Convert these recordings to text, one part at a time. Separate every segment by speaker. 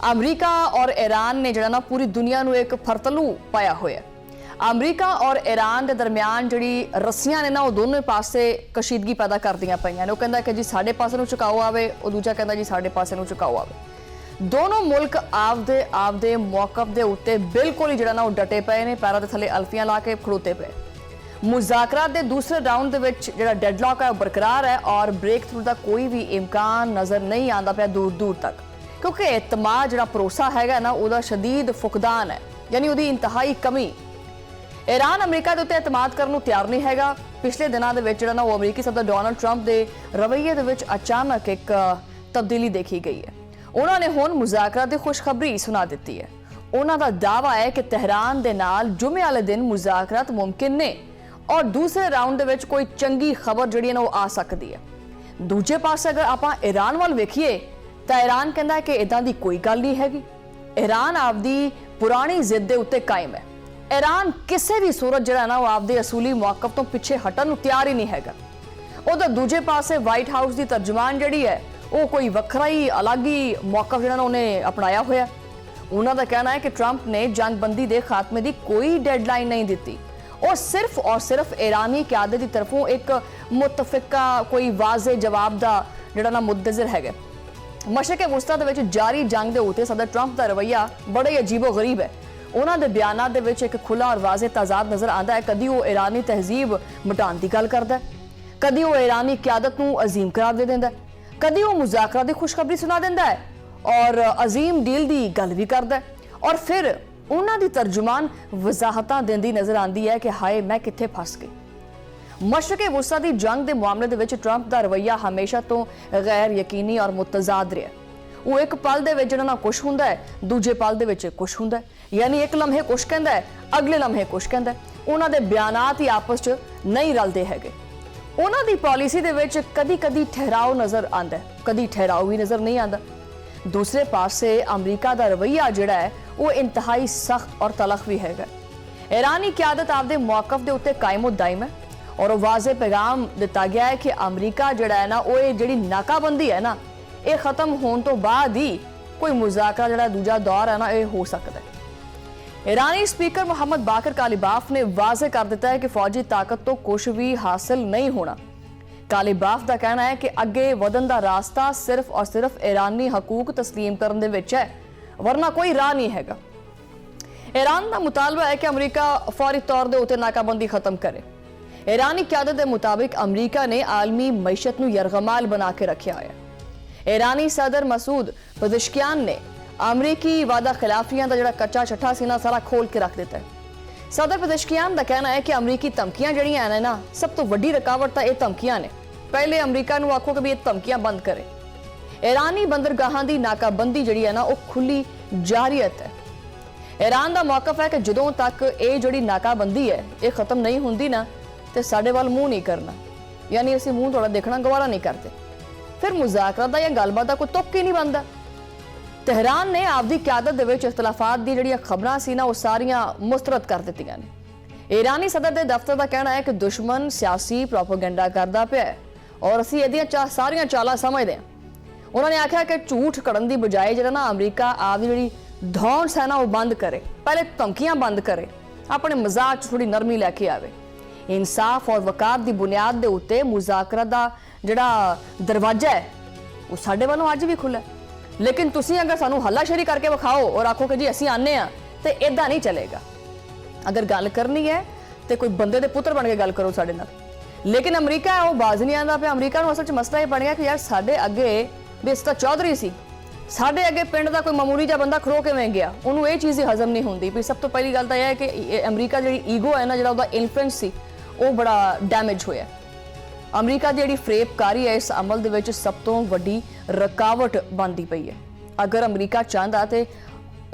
Speaker 1: अमरीका और ईरान ने जिहड़ा ना पूरी दुनिया नूं एक फरतलू पाया होया। अमरीका और ईरान के दरमियान जिहड़ी रस्सियां ने ना वो दोनों पासे कशीदगी पैदा करदियां पईयां ने। वो कहंदा कि जी साडे पासे नूं झुकाओ आवे, वो दूजा कहंदा जी साडे पासे नूं झुकाओ आवे। दोनों मुल्क आपदे आपदे मौकफ दे उत्ते बिल्कुल ही जिहड़ा ना वो डटे पे ने, पैरां दे थले अल्फियां ला के खड़ोते पे। मुज़ाकरात दे दूसरे राउंड दे विच जिहड़ा डेडलॉक है वो बरकरार है और ब्रेक थ्रू का कोई भी इम्कान नज़र नहीं आंदा पिया दूर दूर तक, क्योंकि एतमाद जिहड़ा भरोसा हैगा ना उहदा शदीद फुकदान है, यानी उहदी इंतहाई कमी। ईरान अमरीका के उत्ते एतमाद करन नूं तैयार नहीं हैगा। पिछले दिनों दे विच जिहड़ा ना वो अमरीकी सदर डोनाल्ड ट्रंप के रवैये दे विच अचानक एक तब्दीली देखी गई है। उन्होंने हुण मुज़ाकरात दी खुशखबरी सुना दी है। उन्हां दा दावा है कि तेहरान दे नाल जुमे वाले दिन मुज़ाकरात मुमकिन ने और दूसरे राउंड दे विच कोई चंगी खबर जिहड़ी ना वो आ सकती है। दूजे पासे अगर आपां ईरान वाल वेखीए तो ईरान कहता है कि इदां दी कोई गल नहीं हैगी। ईरान आपदी पुरानी जिद दे उत्ते कायम है। ईरान किसी भी सूरत जिहड़ा ना वो आपदे असूली मौकफ तो पिछे हटन नूं तैयार ही नहीं हैगा। उधर दूजे पासे व्हाइट हाउस की तर्जमान जिहड़ी है वो कोई वखरा ही अलग ही मौकफ जिहड़ा ना उन्हें अपनाया होया। उन्हां दा कहना है कि ट्रंप ने जंगबंदी के खात्मे की कोई डेडलाइन नहीं दी और सिर्फ ईरानी क़यादत की तरफों एक मुतफिका कोई वाजे जवाब का जिहड़ा ना मुंतज़िर है। मशरक़ वुस्ता दे विच जारी जंग के उत्ते सदर ट्रंप का रवैया बड़ा ही अजीबो गरीब है। उन्हां दे बयानात दे विच एक खुला और वाजे तजाद नज़र आता है। कदी वो ईरानी तहजीब मिटाने की गल करदा है, कदी वो ईरानी क़यादत नूं अजीम करार दे दिंदा है, कदी वो मुज़ाकरात की खुशखबरी सुना दिंदा है और अजीम डील की गल भी करदा है और फिर उन्हां दी तर्जुमान वजाहतां देंदी नज़र आती है कि हाय मैं कित्थे फस गई। मशरक़ वुस्ता की जंग के मामले दे विच ट्रंप का रवैया हमेशा तो गैर यकीनी और मुतजाद रहा। वो एक पल दे विच जिहड़ा ना कुछ हुंदा है, दूजे पल दे विच कुछ हुंदा है, यानी एक लम्हे कुछ कहंदा है, अगले लम्हे कुछ कहंदा है। उन्हां दे बयानात ही आपस च नहीं रलदे हैगे। उन्हां दी पॉलिसी दे विच कदी कदी ठहराव नज़र आंदा है, कदी ठहराव भी नज़र नहीं आंदा। दूसरे पासे अमरीका का रवैया जिहड़ा है वो इंतहाई सख्त और तलख भी है। ईरानी क़यादत आपदे मौकफ के उत्ते कायम दायम है और वाजे पैगाम दिता गया है कि अमरीका जिहड़ा है ना वो जिहड़ी नाकाबंदी है ना ये खत्म होने तो बाद ही कोई मुज़ाकरा जिहड़ा दूजा दौर है ना ये हो सकता है। ईरानी स्पीकर मोहम्मद बाकर कालिबाफ ने वाजे कर दिता है कि फौजी ताकत तो कुछ भी हासिल नहीं होना। कालिबाफ का कहना है कि अगे वधन का रास्ता सिर्फ और सिर्फ ईरानी हकूक तस्लीम करने दे विच है, वरना कोई राह नहीं हैगा। ईरान का मुतालबा है कि अमरीका फौरी तौर के उत्ते नाकाबंदी खत्म करे। ईरानी क़यादत के मुताबिक अमरीका ने आलमी मईशत नूं यरगमाल बना के रखा है। ईरानी सदर मसूद पज़ेश्कियान ने अमरीकी वादा खिलाफियां का जिहड़ा कच्चा छठा सीना सारा खोल के रख दिता है। सदर पज़ेश्कियान का कहना है कि अमरीकी धमकियां जिहड़ियां ने ना सब तो वड्डी रुकावट तो ये धमकियां ने। पहले अमरीका नूं आखो कि भी ये धमकियां बंद करे। ईरानी बंदरगाहां की नाकाबंदी जिहड़ी है ना वो खुली जारियत है। ईरान का मौकफ है कि जदों तक ये जिहड़ी नाकाबंदी है ये खत्म नहीं होंदी ना तो साडे वाल मूँह नहीं करना, यानी असीं मूँह थोड़ा देखना गवारा नहीं करते। फिर मुज़ाकरात दा या गलबात दा कोई तुक ही नहीं बनता। तेहरान ने आपदी क़यादत दे विच इख्तलाफात दी जिहड़ियां खबरां सी ना वो सारियां मुस्तरद कर दित्तियां ने। ईरानी सदर दे दफ्तर का कहना है कि दुश्मन सियासी प्रोपोगेंडा करदा पिया है और असीं इहदियां सारियां चालां समझदे हां। उन्होंने आख्या कि झूठ कड़न की बजाय जिहड़ा ना अमरीका आपदी जिहड़ी धौंस है ना वो बंद करे, पहले धमकियां बंद करे, अपने मजाक थोड़ी नरमी लैके आवे। इंसाफ और वकार की बुनियाद के उत्ते मुज़ाकरात का जिहड़ा दरवाजा है वो साडे वालों अज भी खुला है। लेकिन तुसीं अगर सानू हल्लाशेरी करके विखाओ और आखो कि जी असीं आने आ तो इदां नहीं चलेगा। अगर गल करनी है तो कोई बंदे दे पुत्र बन के गल करो साडे नाल। लेकिन अमरीका है वो बाज नहीं आंदा पिया। अमरीका नूं असल च मसला ये बन गया कि यार साडे अगे बेस्ता चौधरी सी, साडे अगे पिंड का कोई मामूली जिहा बंदा खड़ो किवें गया, उन्होंने ये चीज़ हजम नहीं होंदी। भी सब तो पहली गल तो यह है कि अमरीका जी ईगो है ना जिहड़ा उहदा इन्फ्लुएंस सी वो बड़ा डैमेज होया। अमरीका की जिहड़ी फरेबकारी है इस अमल दे विच सब तो वड्डी रुकावट बनती पई है। अगर अमरीका चाहता तो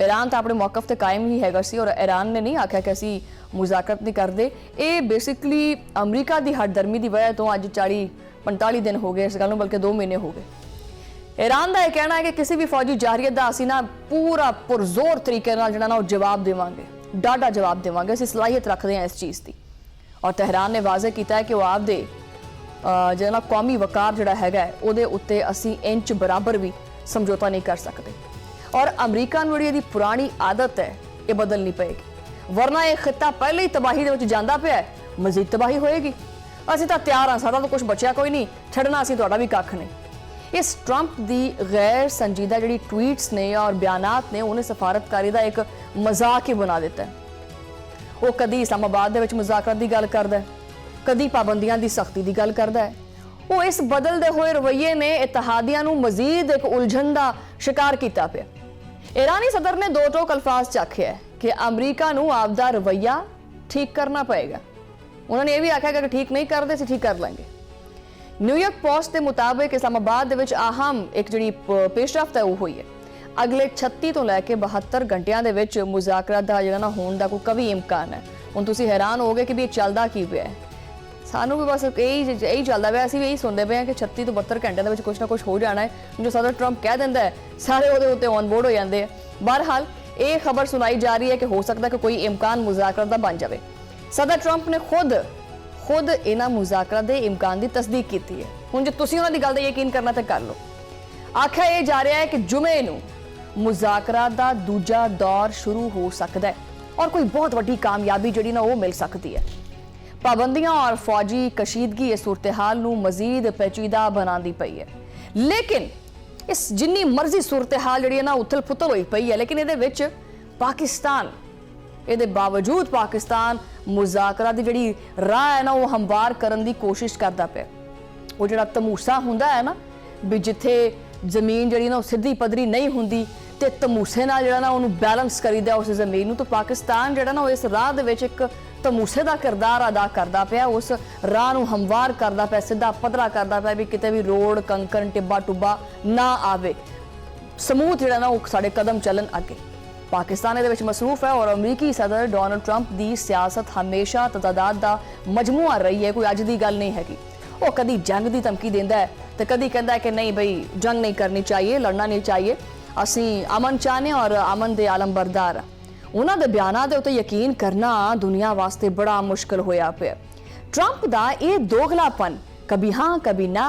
Speaker 1: ईरान तो अपने मौकफ ते कायम ही हैगा सी और ईरान ने नहीं आख्या कि असीं मुज़ाकरत नहीं करते। ये बेसिकली अमरीका की हटदर्मी की वजह तो अज 40-45 दिन हो गए इस गल नूं, बल्कि 2 महीने हो गए। ईरान का यह कहना है कि किसी भी फौजी जारियत का असीं ना पूरा पुरजोर तरीके नाल जिहड़ा ना जवाब देवांगे, डाढा जवाब देवांगे, असीं सलाहियत रखते हैं इस चीज़ की। और तेहरान ने वाजे किया है कि वह आपदे जिहड़ा ना कौमी वकार जिहड़ा हैगा उहदे उत्ते असीं इंच बराबर भी समझौता नहीं कर सकते। और अमरीका ਨੂੰ ਜਿਹੜੀ ਇਹਦੀ ਪੁਰਾਣੀ ਆਦਤ ਹੈ ਇਹ ਬਦਲਣੀ ਪਏਗੀ, ਵਰਨਾ ਇਹ ਖਿੱਤਾ ਪਹਿਲੇ ਹੀ ਤਬਾਹੀ ਦੇ ਵਿੱਚ ਜਾਂਦਾ ਪਿਆ ਹੈ, ਮਜ਼ੀਦ ਤਬਾਹੀ ਹੋਏਗੀ। ਅਸੀਂ ਤਾਂ ਤਿਆਰ ਹਾਂ, ਸਾਡਾ ਤਾਂ ਕੁਝ ਬਚਿਆ ਕੋਈ ਨਹੀਂ, ਛੱਡਣਾ ਅਸੀਂ ਤੁਹਾਡਾ ਵੀ ਕੱਖ ਨਹੀਂ। ਇਸ ਟਰੰਪ ਦੀ ਗੈਰ ਸੰਜੀਦਾ ਜਿਹੜੀ ਟਵੀਟਸ ਨੇ ਔਰ ਬਿਆਨਾਤ ਨੇ ਉਹਨੇ ਸਫਾਰਤਕਾਰੀ ਦਾ ਇੱਕ ਮਜ਼ਾਕ ਹੀ ਬਣਾ ਦਿੱਤਾ ਹੈ। ਉਹ ਕਦੀ ਇਸਲਾਮਾਬਾਦ ਦੇ ਵਿੱਚ ਮੁਜ਼ਾਕਰਾਤ ਦੀ ਗੱਲ ਕਰਦਾ ਹੈ, ਕਦੀ ਪਾਬੰਦੀਆਂ ਦੀ ਸਖਤੀ ਦੀ ਗੱਲ ਕਰਦਾ ਹੈ। ਉਹ ਇਸ ਬਦਲਦੇ ਹੋਏ ਰਵੱਈਏ ਨੇ ਇਤਿਹਾਦੀਆਂ ਨੂੰ ਮਜ਼ੀਦ ਇੱਕ ਉਲਝਣ ਦਾ ਸ਼ਿਕਾਰ ਕੀਤਾ ਪਿਆ। ईरानी सदर ने दो टोक अल्फाज च आखे कि अमरीका नूं आपदा रवैया ठीक करना पएगा। उन्होंने ये भी आख्या कि ठीक नहीं करते असीं ठीक कर लेंगे। न्यूयॉर्क पोस्ट के मुताबिक इस्लामाबाद दे विच अहम एक जिहड़ी पेशरफ्त है वो हुई है। अगले 36 तो लैके 72 घंटियां दे विच मुज़ाकरात दा जिहड़ा ना होण दा कोई कभी इम्कान है। हुण तुसीं हैरान हो गए कि भी चलदा की पिया है। सानू भी बस यही चलता पाया, असीं भी यही सुनते पे कि 36 तो 72 घंटे के कुछ ना कुछ हो जाना है। जो सदर ट्रंप कह दिंदा है सारे उहदे उत्ते ऑन बोर्ड हो जाते हैं। बहरहाल ये खबर सुनाई जा रही है कि हो सकता है कि कोई इम्कान मुज़ाकरात दा बन जाए। सदर ट्रंप ने खुद इन्हां मुज़ाकरात दे इम्कान की तस्दीक की है। हुण जे तुसीं उन्हां दी गल दा यकीन करना तो कर लो। आख्या यह जा रहा है कि जुमे नूं मुज़ाकरात दा दूजा दौर शुरू हो सकता है और कोई बहुत वड्डी कामयाबी जिहड़ी ना वो मिल सकती है। पाबंदियां और फौजी कशीदगी इस सूरत हाल नूं मजीद पेचीदा बनाती पई है। लेकिन इस जिन्नी मर्जी सूरत हाल जिहड़ी ना उथल पुथल होई पई है, लेकिन इहदे विच पाकिस्तान इहदे बावजूद पाकिस्तान मुज़ाकरात दी जिहड़ी राह है ना वो हमवार करन दी कोशिश करदा पिया। वो जिहड़ा तमूसा हुंदा है ना भी जिथे जमीन जिहड़ी ना सीधी पधरी नहीं हुंदी ते तमूसे नाल जिहड़ा ना उहनूं बैलेंस करीदा उस जमीन नूं, तो पाकिस्तान जिहड़ा ना इस राह दे विच एक तमूसे का किरदार अदा करता पाया। उस राह नूं हमवार करता पाया, सीधा पधरा करता पाया भी किते भी रोड कंकण टिब्बा टुब्बा ना आवे, समूथ जिहड़ा ना वो साडे कदम चलन अगे। पाकिस्तान इहदे विच मसरूफ है और अमरीकी सदर डोनाल्ड ट्रंप दी सियासत हमेशा तदाद दा मजमूआ रही है, कोई अज दी गल नहीं हैगी। वो कदी जंग दी धमकी देंदा है तो कदी कहता है कि नहीं भाई जंग नहीं करनी चाहिए, लड़ना नहीं चाहिए, असीं अमन चाहने और अमन दे आलम बरदार। उन्हां दे बयानां दे उत्ते यकीन करना दुनिया वास्ते बड़ा मुश्किल होया पिया। ट्रंप दा ये दोगलापन, कभी हाँ कभी ना,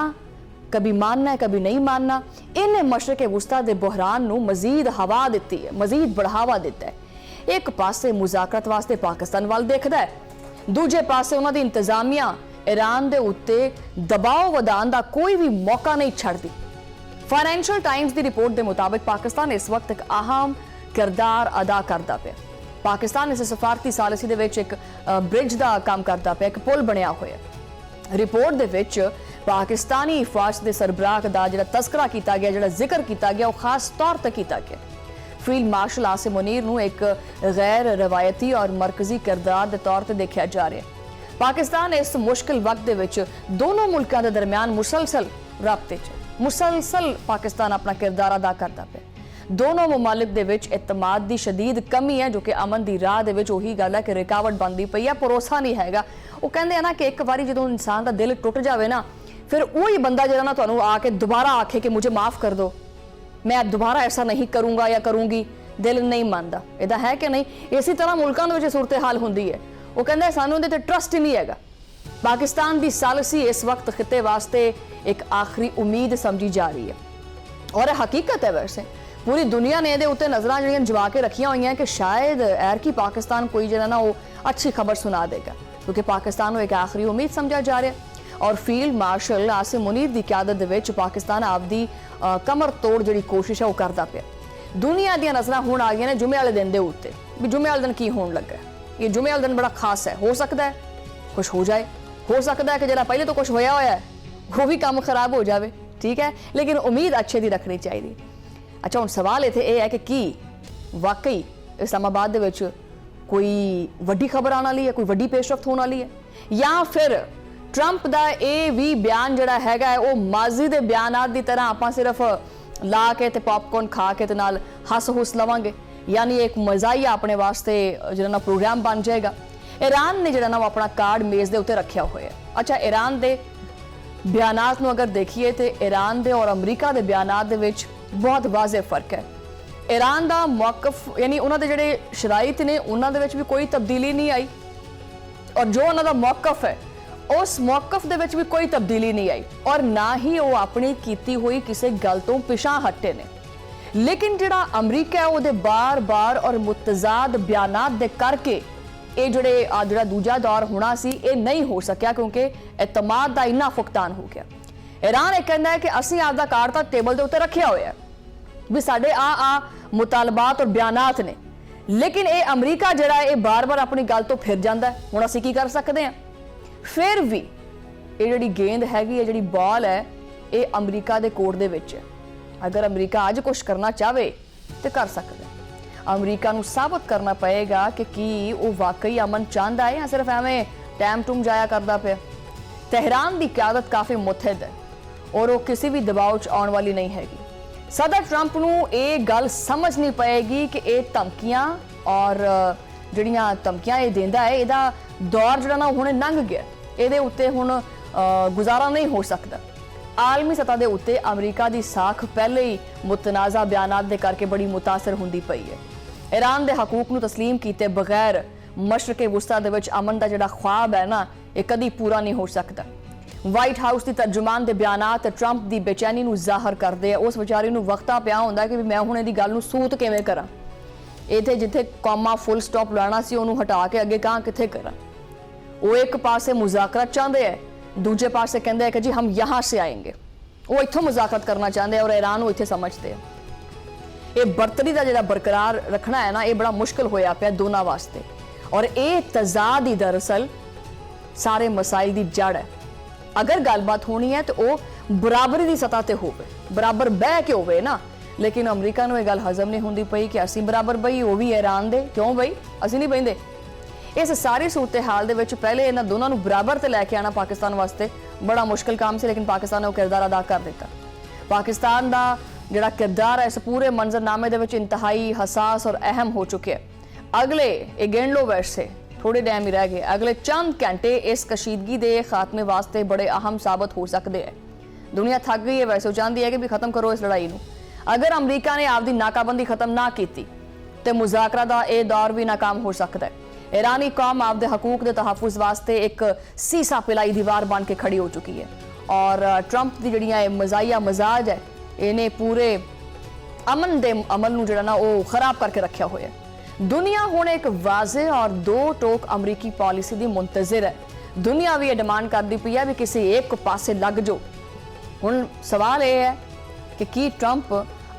Speaker 1: कभी मानना है कभी नहीं मानना, इन्हें मशरक वुस्ता दे बहरान नूं मजीद हवा दित्ती है, मजीद बढ़ावा दिता है। एक पासे मुज़ाकरात वास्ते पाकिस्तान वाल देखदा है, दूजे पासे उन्हां दी इंतजामिया ईरान दे उत्ते दबाव वधाउण दा कोई भी मौका नहीं छड्डदी। फाइनेंशियल टाइम्स की रिपोर्ट के मुताबिक पाकिस्तान इस वक्त एक अहम किरदार अदा करता पाया। पाकिस्तान इस सफारती सालिसी दे विच एक ब्रिज का काम करता पाया, एक पुल बनया होया। रिपोर्ट दे विच पाकिस्तानी फौज के सरबराह का जिहड़ा तस्करा किया गया, जिहड़ा जिक्र किया गया, वो खास तौर पर किया गया। फील्ड मार्शल आसिम मुनीर नूं एक गैर रवायती और मरकजी किरदार के तौर पर देखा जा रहा है। पाकिस्तान इस मुश्किल वक्त दे विच दोनों मुल्कों के दरमियान मुसलसल राबते मुसलसल पाकिस्तान अपना किरदार अदा करता पे। दोनों मुमालिक दे विच इतमाद दी शदीद कमी है, जो कि अमन दी राह दे विच उही गल है कि रुकावट बनती पई है, भरोसा नहीं हैगा। वो कहंदे हैं ना कि एक बारी जदों इंसान दा दिल टुट जाए ना, फिर वही बंदा जिहड़ा ना तुहानूं आके दोबारा आखे कि मुझे माफ़ कर दो, मैं दोबारा ऐसा नहीं करूँगा या करूँगी, दिल नहीं मानता। इहदा है कि नहीं? इसी तरह मुल्कां दे विच सूरत हाल हुंदी है। वो कहंदे सानूं इहदे ते ट्रस्ट ही नहीं हैगा। पाकिस्तान की सालसी इस वक्त खिते वास्ते एक आखिरी उम्मीद समझी जा रही है और हकीकत है। वैसे पूरी दुनिया ने ये उत्ते नज़रां जिहड़ियां जवा के रखियां हुई हैं कि शायद एरकी पाकिस्तान कोई जिहड़ा ना वो अच्छी खबर सुना देगा, क्योंकि पाकिस्तान को एक आखिरी उम्मीद समझा जा रहा है। और फील्ड मार्शल आसिम मुनीर की क्यादत दे विच पाकिस्तान आपदी कमर तोड़ जिहड़ी कोशिश है वो करता पिया। दुनिया दी नज़रां हुण आ गईयां ने जुमे वाले दिन दे उत्ते भी जुमे वाले दिन की होण लगा। ये जुमे वाले दिन बड़ा खास है, हो सकता है कुछ हो जाए, हो सकता है कि जरा पहले तो कुछ होया होया है वो भी काम खराब हो जाए, ठीक है, लेकिन उम्मीद अच्छे दी रखनी चाहिए। अच्छा हुण सवाल इत्थे यह है कि की वाकई इस्लामाबाद दे विच कोई वड्डी खबर आने वाली है, कोई वड्डी पेशरफ्त होने वाली है, या फिर ट्रंप दा ये भी बयान जिहड़ा हैगा है वो माजी दे बयानात दी तरह आपां सिर्फ ला के ते पॉपकॉर्न खा के ते नाल हस हुस लवांगे, यानी एक मज़ाहिया अपने वास्ते जिहड़ा ना प्रोग्राम बन जाएगा। ईरान ने जिहड़ा ना वो अपना कार्ड मेज़ दे उत्ते रखिया होया। अच्छा ईरान दे बयानात नूं अगर देखिए तो ईरान दे और अमरीका दे बयानात दे विच बहुत वाज़े फर्क है। ईरान दा मौकफ यानी उन्हां दे जिहड़े शराइत ने उन्हां दे विच भी कोई तब्दीली नहीं आई, और जो उन्हां दा मौकफ है उस मौकफ दे विच भी कोई तब्दीली नहीं आई, और ना ही वो अपनी कीती हुई किसी गल तो पिछां हटे ने। लेकिन जिहड़ा अमरीका है ਉਹਦੇ बार-बार और मुतजाद बयानात ਦੇ ਕਰਕੇ ਇਹ ਜਿਹੜਾ ਦੂਜਾ ਦੌਰ ਹੋਣਾ ਸੀ ਇਹ ਨਹੀਂ ਹੋ ਸਕਿਆ ਕਿਉਂਕਿ ਇਤਮਾਦ ਦਾ ਇੰਨਾ ਫੁਕਤਾਨ ਹੋ ਗਿਆ। ईरान ਇਹ ਕਹਿੰਦਾ ਹੈ ਕਿ ਅਸੀਂ ਆਪਦਾ ਕਾਰਡ ਤਾਂ ਟੇਬਲ ਦੇ ਉੱਤੇ ਰੱਖਿਆ ਹੋਇਆ ਵੀ ਸਾਡੇ ਆ ਮੁਤਾਲਬਾਤ ਔਰ ਬਿਆਨਾਤ ਨੇ, लेकिन ये अमरीका जिहड़ा ये बार-बार अपनी गल तो फिर जाता है। हुण असीं की कर सकते हैं? फिर भी ये जिहड़ी गेंद हैगी है, जिहड़ी बॉल है, ये अमरीका दे कोर्ट दे विच है। अगर अमरीका अज कुछ करना चाहे तो कर सकता है। अमरीका नूं साबित करना पएगा कि की वो वाकई अमन चाहता है या सिर्फ एवें टैम टूम जाया करता पिया। तेहरान की क्यादत काफ़ी मुतहद है और वो किसी भी दबाव च आने वाली नहीं हैगी। सदर ट्रंप नूं ये गल समझनी पएगी कि ये धमकियां और जिहड़ियां धमकियां ये देंदा है, इहदा दौर जिहड़ा ना हुण लंघ गया, इहदे उत्ते हुण गुजारा नहीं हो सकता। आलमी सतह के उत्ते अमरीका की साख पहले ही मुतनाज़ा बयानात के करके बड़ी मुतासर होंदी पई है। ईरान के हकूक नूं तस्लीम किए बगैर मशरक़े वुस्ता दे विच अमन का जिहड़ा ख्वाब है ना, ये कदी पूरा नहीं हो सकता। वाइट हाउस की तर्जुमान के बयानात ट्रंप की बेचैनी नूं ज़ाहिर करते हैं। उस विचारी नूं वक्ता पिया हुंदा कि मैं हुण इहदी गल नूं सूत किवें करां, इत्थे जिथे कॉमा फुल स्टॉप लाना सी उहनूं हटा के अगे कहां किथे करां। वो एक पासे मुज़ाकरत चाहते हैं, दूजे पासे कहते हैं कि जी हम यहाँ से आएंगे। वो इत्थों मुज़ाकरत करना चाहते हैं और ईरान को इत्थे समझते हैं। ये बरतरी का जिहड़ा बरकरार रखना है ना, ये बड़ा मुश्किल होया पिया दोनों वास्ते। और ये तजाद ही दरअसल सारे मसाइल की जड़ है। अगर गलबात होनी है तो वो बराबरी की सतह पर होवे, बराबर बह के होवे ना। लेकिन अमरीका नूं ये गल हजम नहीं होंदी पई कि असीं बराबर बई, वो भी ईरान दे, क्यों बई असीं नहीं बहिंदे। इस सारी सूरत हाल दे विच पहले इन्हां दोनों नूं बराबर ते लैके आना पाकिस्तान वास्ते बड़ा मुश्किल काम से, लेकिन पाकिस्तान ने वो किरदार अदा कर दिता। पाकिस्तान का जिहड़ा किरदार है इस पूरे मंजरनामे दे विच इंतहाई हसास और अहम हो चुके हैं। अगले ये गिण लो वैसे थोड़े टाइम ही रह गए, अगले चंद घंटे इस कशीदगी के खात्मे वास्ते बड़े अहम साबित हो सकते हैं। दुनिया थक गई है वैसे, चाहती है कि भी खत्म करो इस लड़ाई नूं। अगर अमरीका ने आपकी नाकाबंदी खत्म ना की तो मुज़ाकरा का यह दौर भी नाकाम हो सकता है। ईरानी कौम आपके हकूक के तहफ़ुज़ वास्ते एक सीसा पिलाई दीवार बन के खड़ी हो चुकी है और ट्रंप की जिहड़ियां मज़ाहिया मजाज है इन्हें पूरे अमन दे अमल नूं जिहड़ा ना वो खराब करके रखा हुआ है। दुनिया हुण एक वाज़े और दो टोक अमरीकी पॉलिसी की मुंतज़िर है। दुनिया भी ये डिमांड करती पई है भी किसी एक पासे लग जाओ। हुण सवाल ये है कि की ट्रंप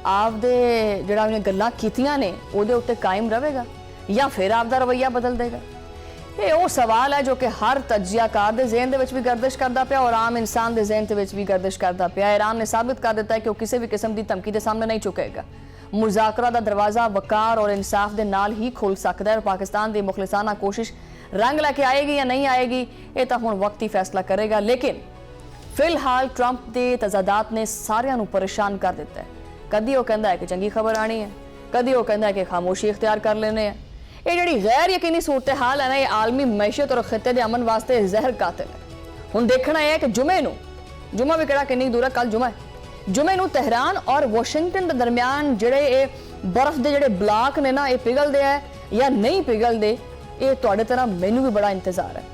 Speaker 1: आपदे जिहड़ा उन्हें गल्लां कीतियां ने उहदे उत्ते कायम रहेगा या फिर आपका रवैया बदल देगा। ये वो सवाल है जो कि हर तजियाकार के जहन के भी गर्दिश करता पाया और आम इंसान के जहन के भी गर्दिश करता पाया। ईरान ने साबित कर दिता है कि वो किसी भी किस्म की धमकी के सामने नहीं चुकेगा। मुज़ाकरा का दरवाज़ा वकार और इंसाफ के नाल ही खोल सकता है और पाकिस्तान की मुखलिसाना कोशिश रंग लैके आएगी या नहीं आएगी ये तो हुण वक्त ही फैसला करेगा। लेकिन फिलहाल ट्रंप के तजादात ने सारियां नूं परेशान कर दिता है। कदी वो कहता है कि चंगी खबर आनी है, कदी वो कहता है कि खामोशी इख्तियार कर लेने हैं। ये जिहड़ी गैर यकीनी सूरत हाल है ना, ये आलमी मैशियत और खिते के अमन वास्ते जहर कातिल है। हुण देखना है कि जुमे भी किहड़ा किन्नी दूर है, कल जुमा है, जुमे नूं तेहरान और वाशिंगटन के दरम्यान जिहड़े ये बर्फ के जिहड़े ब्लॉक ने ना ये पिघलदे है या नहीं पिघलदे, ये तुहाडे तरह मैनूं भी बड़ा इंतजार है।